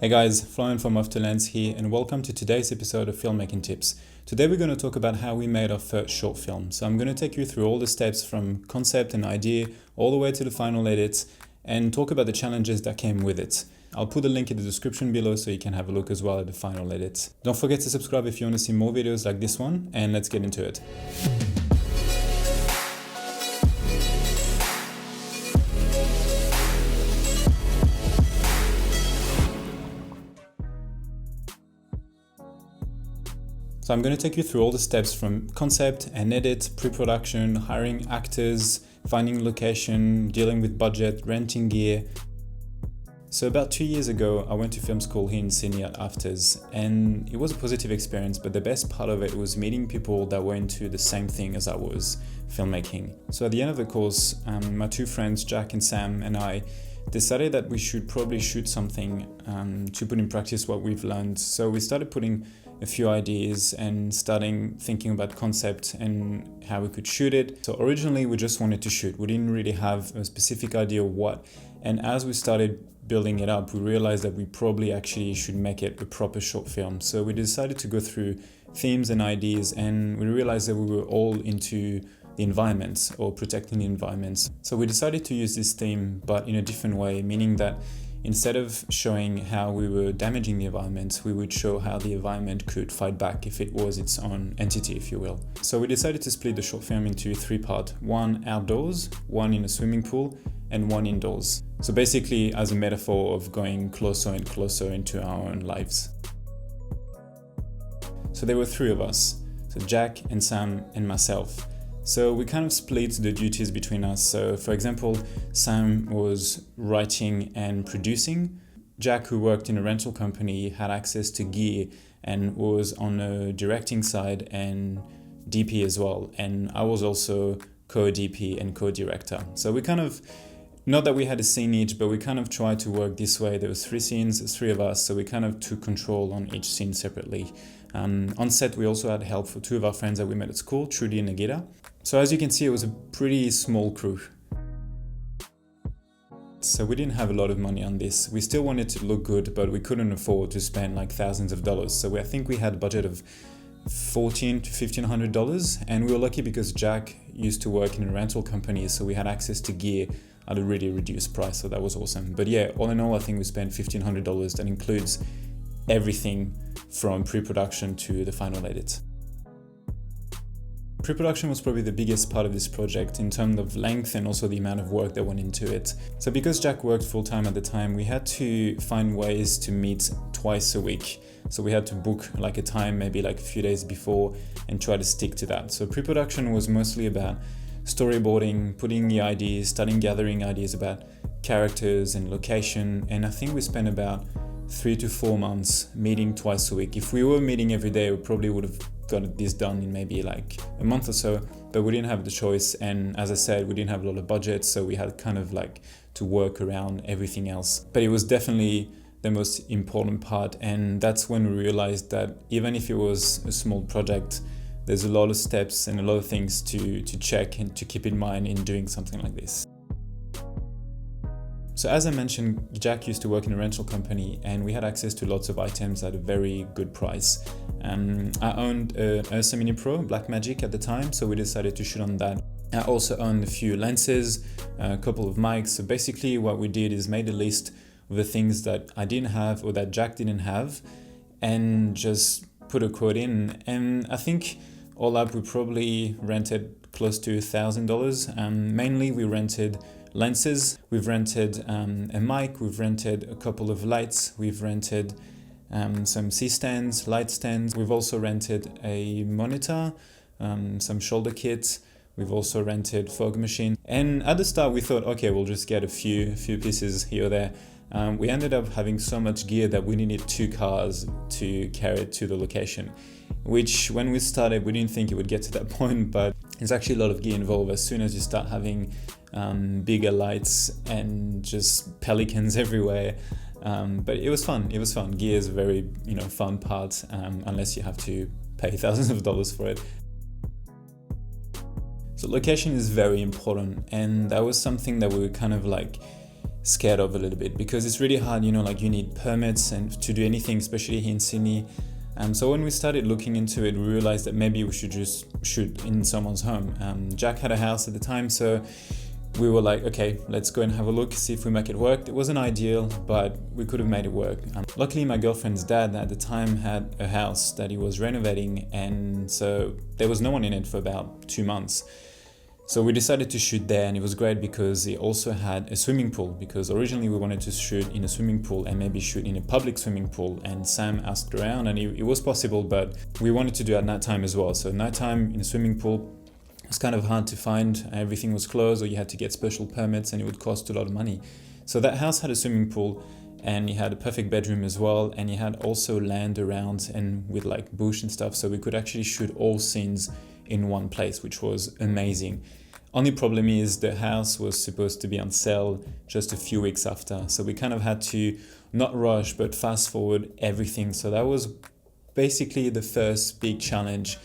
Hey guys, Florian from Afterlens here, and welcome to today's episode of Filmmaking Tips. Today we're going to talk about how we made our first short film. So I'm going to take you through all the steps from concept and idea all the way to the final edit and talk about the challenges that came with it. I'll put a link in the description below so you can have a look as well at the final edit. Don't forget to subscribe if you want to see more videos like this one, and let's get into it. So I'm going to take you through all the steps from concept and edit, pre-production, hiring actors, finding location, dealing with budget, renting gear. So about 2 years ago, I went to film school here in Sydney at Afters, and it was a positive experience, but the best part of it was meeting people that were into the same thing as I was, filmmaking. So at the end of the course, my two friends, Jack and Sam, and I decided that we should probably shoot something to put in practice what we've learned. So we started putting a few ideas and starting thinking about concept and how we could shoot it. So originally we just wanted to shoot. We didn't really have a specific idea of what. And as we started building it up, we realized that we probably actually should make it a proper short film. So we decided to go through themes and ideas, and we realized that we were all into the environment or protecting the environments. So we decided to use this theme, but in a different way, meaning that instead of showing how we were damaging the environment, we would show how the environment could fight back if it was its own entity, if you will. So we decided to split the short film into three parts: one outdoors, one in a swimming pool, and one indoors. So basically as a metaphor of going closer and closer into our own lives. So there were three of us, so Jack and Sam and myself. So we kind of split the duties between us. So for example, Sam was writing and producing. Jack, who worked in a rental company, had access to gear and was on the directing side and DP as well. And I was also co-DP and co-director. So we kind of, not that we had a scene each, but we kind of tried to work this way. There was three scenes, three of us, so we kind of took control on each scene separately. On set, we also had help for two of our friends that we met at school, Trudy and Nagita. So as you can see, it was a pretty small crew. So we didn't have a lot of money on this. We still wanted to look good, but we couldn't afford to spend like thousands of dollars. So I think we had a budget of $1,400 to $1,500, and we were lucky because Jack used to work in a rental company, so we had access to gear at a really reduced price, so that was awesome. But yeah, all in all, I think we spent $1,500. That includes everything from pre-production to the final edit. Pre-production was probably the biggest part of this project in terms of length and also the amount of work that went into it. So because Jack worked full-time at the time, we had to find ways to meet twice a week. So we had to book like a time, maybe like a few days before, and try to stick to that. So pre-production was mostly about storyboarding, putting the ideas, starting gathering ideas about characters and location. And I think we spent about 3 to 4 months meeting twice a week. If we were meeting every day, we probably would have got this done in maybe like a month or so, but we didn't have the choice. And as I said, we didn't have a lot of budget, so we had kind of like to work around everything else. But it was definitely the most important part, and that's when we realized that even if it was a small project, there's a lot of steps and a lot of things to check and to keep in mind in doing something like this. So as I mentioned, Jack used to work in a rental company, and we had access to lots of items at a very good price. I owned an Ursa Mini Pro Blackmagic at the time, so we decided to shoot on that. I also owned a few lenses, a couple of mics. So basically what we did is made a list of the things that I didn't have or that Jack didn't have, and just put a quote in. And I think all up we probably rented close to $1,000. Mainly we rented lenses, we've rented a mic, we've rented a couple of lights, we've rented some C-stands, light stands. We've also rented a monitor, some shoulder kits. We've also rented fog machine. And at the start we thought, okay, we'll just get a few pieces here or there. We ended up having so much gear that we needed 2 cars to carry it to the location, which when we started, we didn't think it would get to that point, but there's actually a lot of gear involved. As soon as you start having bigger lights and just pelicans everywhere. But it was fun. Gear is a very, fun part, unless you have to pay thousands of dollars for it. So location is very important, and that was something that we were kind of like scared of a little bit, because it's really hard, like you need permits and to do anything, especially here in Sydney. So when we started looking into it, we realized that maybe we should just shoot in someone's home. Jack had a house at the time, so we were like, okay, let's go and have a look, see if we make it work. It wasn't ideal, but we could have made it work. Luckily, my girlfriend's dad at the time had a house that he was renovating, and so there was no one in it for about 2 months. So we decided to shoot there, and it was great because he also had a swimming pool, because originally we wanted to shoot in a swimming pool and maybe shoot in a public swimming pool, and Sam asked around and it was possible, but we wanted to do it at nighttime as well. So nighttime in a swimming pool, it's kind of hard to find. Everything was closed, or you had to get special permits, and it would cost a lot of money. So that house had a swimming pool, and he had a perfect bedroom as well, and he had also land around and with like bush and stuff, so we could actually shoot all scenes in one place, which was amazing. Only problem is the house was supposed to be on sale just a few weeks after, so we kind of had to not rush but fast forward everything. So that was basically the first big challenge.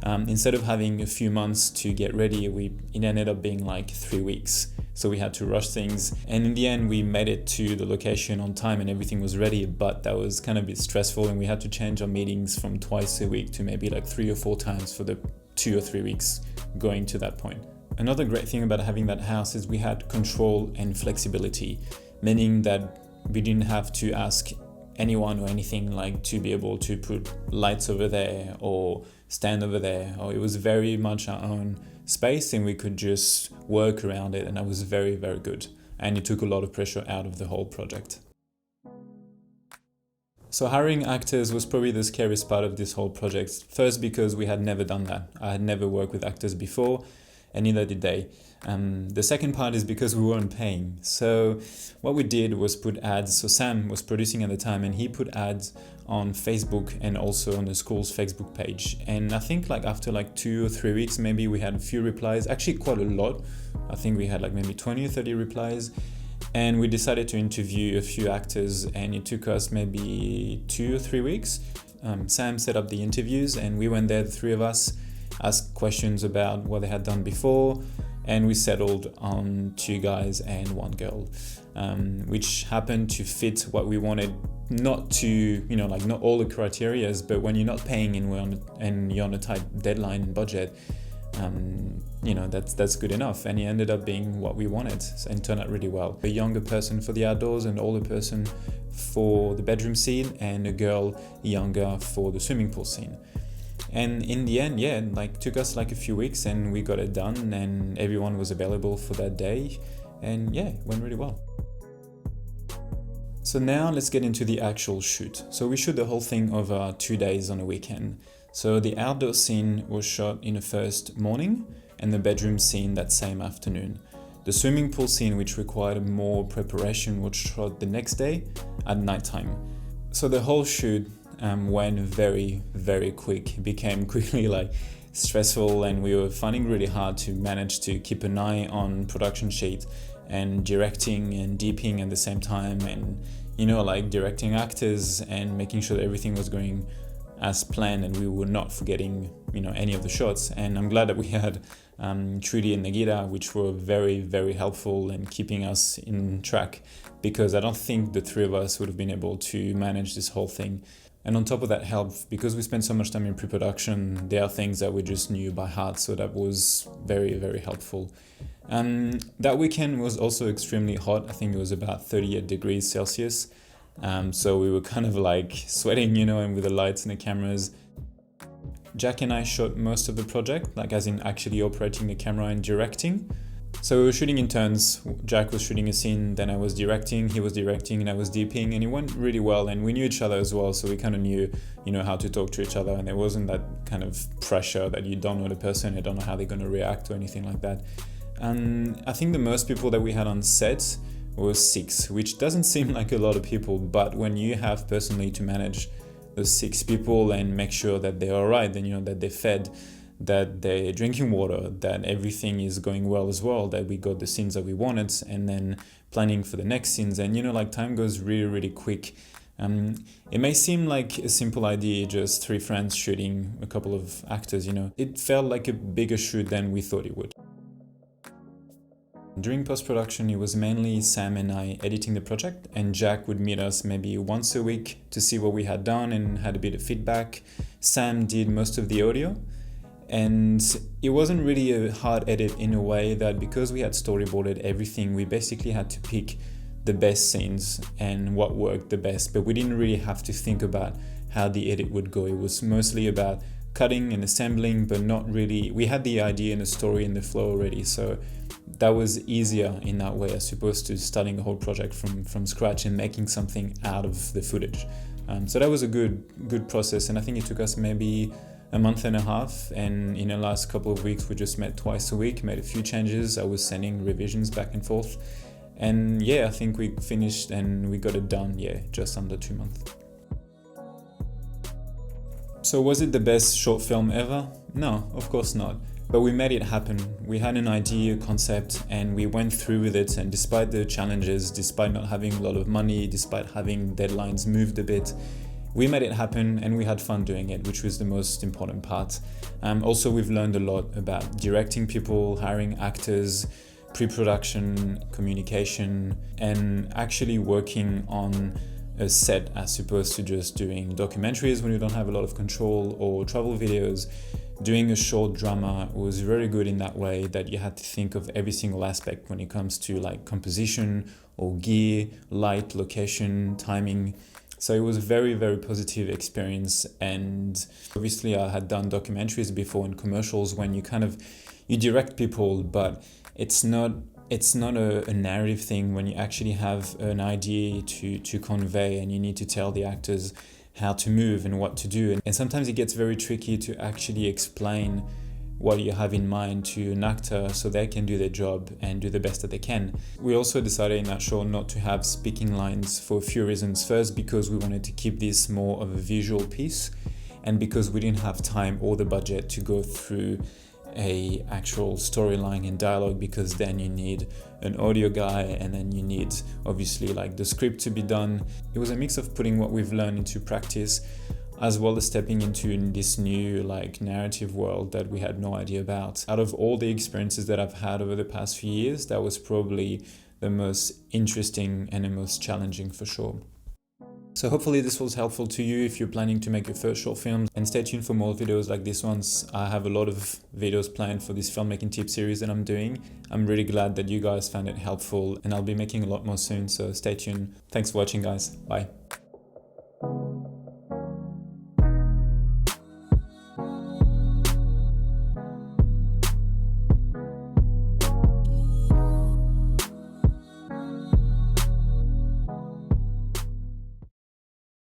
Instead of having a few months to get ready, it ended up being like 3 weeks. So we had to rush things, and in the end we made it to the location on time and everything was ready, but that was kind of a bit stressful, and we had to change our meetings from twice a week to maybe like 3 or 4 times for the 2 or 3 weeks going to that point. Another great thing about having that house is we had control and flexibility, meaning that we didn't have to ask anyone or anything like to be able to put lights over there or stand over there, or it was very much our own space and we could just work around it, and that was very, very good, and it took a lot of pressure out of the whole project. So hiring actors was probably the scariest part of this whole project. First, because we had never done that. I had never worked with actors before, and neither did they. The second part is because we weren't paying. So what we did was put ads. So Sam was producing at the time, and he put ads on Facebook and also on the school's Facebook page. And I think like after like 2 or 3 weeks, maybe we had a few replies, actually quite a lot. I think we had like maybe 20 or 30 replies. And we decided to interview a few actors, and it took us maybe 2 or 3 weeks. Sam set up the interviews, and we went there, the 3 of us, asked questions about what they had done before, and we settled on 2 guys and 1 girl, which happened to fit what we wanted. Not to, like not all the criterias, but when you're not paying and you're on a tight deadline and budget, that's good enough. And it ended up being what we wanted and turned out really well. A younger person for the outdoors, an older person for the bedroom scene, and a girl younger for the swimming pool scene. And in the end, took us like a few weeks, and we got it done, and everyone was available for that day, and it went really well. So now let's get into the actual shoot. So we shoot the whole thing over 2 days on a weekend. So the outdoor scene was shot in the first morning, and the bedroom scene that same afternoon. The swimming pool scene, which required more preparation, was shot the next day at nighttime. So the whole shoot went very, very quick. It became quickly like stressful, and we were finding really hard to manage to keep an eye on production sheet and directing and DPing at the same time, and directing actors and making sure that everything was going as planned and we were not forgetting any of the shots. And I'm glad that we had Trudy and Nagita, which were very, very helpful in keeping us in track, because I don't think the 3 of us would have been able to manage this whole thing. And on top of that help, because we spent so much time in pre-production, there are things that we just knew by heart, so that was very, very helpful. That weekend was also extremely hot. I think it was about 38 degrees Celsius. So we were kind of like sweating, and with the lights and the cameras. Jack and I shot most of the project, like as in actually operating the camera and directing. So we were shooting in turns. Jack was shooting a scene, then I was directing, he was directing, and I was DPing, and it went really well, and we knew each other as well, so we kind of knew, how to talk to each other, and there wasn't that kind of pressure that you don't know the person, you don't know how they're going to react or anything like that. And I think the most people that we had on set was 6, which doesn't seem like a lot of people, but when you have personally to manage those 6 people and make sure that they're all right, then that they're fed, that they're drinking water, that everything is going well as well, that we got the scenes that we wanted, and then planning for the next scenes. And time goes really, really quick. It may seem like a simple idea, just 3 friends shooting a couple of actors, It felt like a bigger shoot than we thought it would. During post-production, it was mainly Sam and I editing the project, and Jack would meet us maybe once a week to see what we had done and had a bit of feedback. Sam did most of the audio, and it wasn't really a hard edit in a way that because we had storyboarded everything, we basically had to pick the best scenes and what worked the best, but we didn't really have to think about how the edit would go. It was mostly about cutting and assembling, but not really. We had the idea and the story and the flow already, so that was easier in that way as opposed to starting a whole project from scratch and making something out of the footage. So that was a good process, and I think it took us maybe a month and a half, and in the last couple of weeks we just met twice a week, made a few changes. I was sending revisions back and forth, and yeah, I think we finished and we got it done, just under 2 months. So was it the best short film ever? No, of course not. But we made it happen. We had an idea, a concept, and we went through with it. And despite the challenges, despite not having a lot of money, despite having deadlines moved a bit, we made it happen and we had fun doing it, which was the most important part. Also, we've learned a lot about directing people, hiring actors, pre-production, communication, and actually working on a set as opposed to just doing documentaries when you don't have a lot of control, or travel videos. Doing a short drama was very good in that way, that you had to think of every single aspect when it comes to like composition or gear, light, location, timing. So it was a very, very positive experience. And obviously I had done documentaries before and commercials when you direct people, but it's not a narrative thing when you actually have an idea to convey and you need to tell the actors how to move and what to do. And sometimes it gets very tricky to actually explain what you have in mind to an actor so they can do their job and do the best that they can. We also decided in that show not to have speaking lines for a few reasons. First, because we wanted to keep this more of a visual piece, and because we didn't have time or the budget to go through a actual storyline and dialogue, because then you need an audio guy and then you need obviously like the script to be done. It was a mix of putting what we've learned into practice as well as stepping into this new like narrative world that we had no idea about. Out of all the experiences that I've had over the past few years, that was probably the most interesting and the most challenging for sure. So hopefully this was helpful to you if you're planning to make your first short film, and stay tuned for more videos like this ones. I have a lot of videos planned for this filmmaking tip series that I'm doing. I'm really glad that you guys found it helpful, and I'll be making a lot more soon, so stay tuned. Thanks for watching, guys. Bye.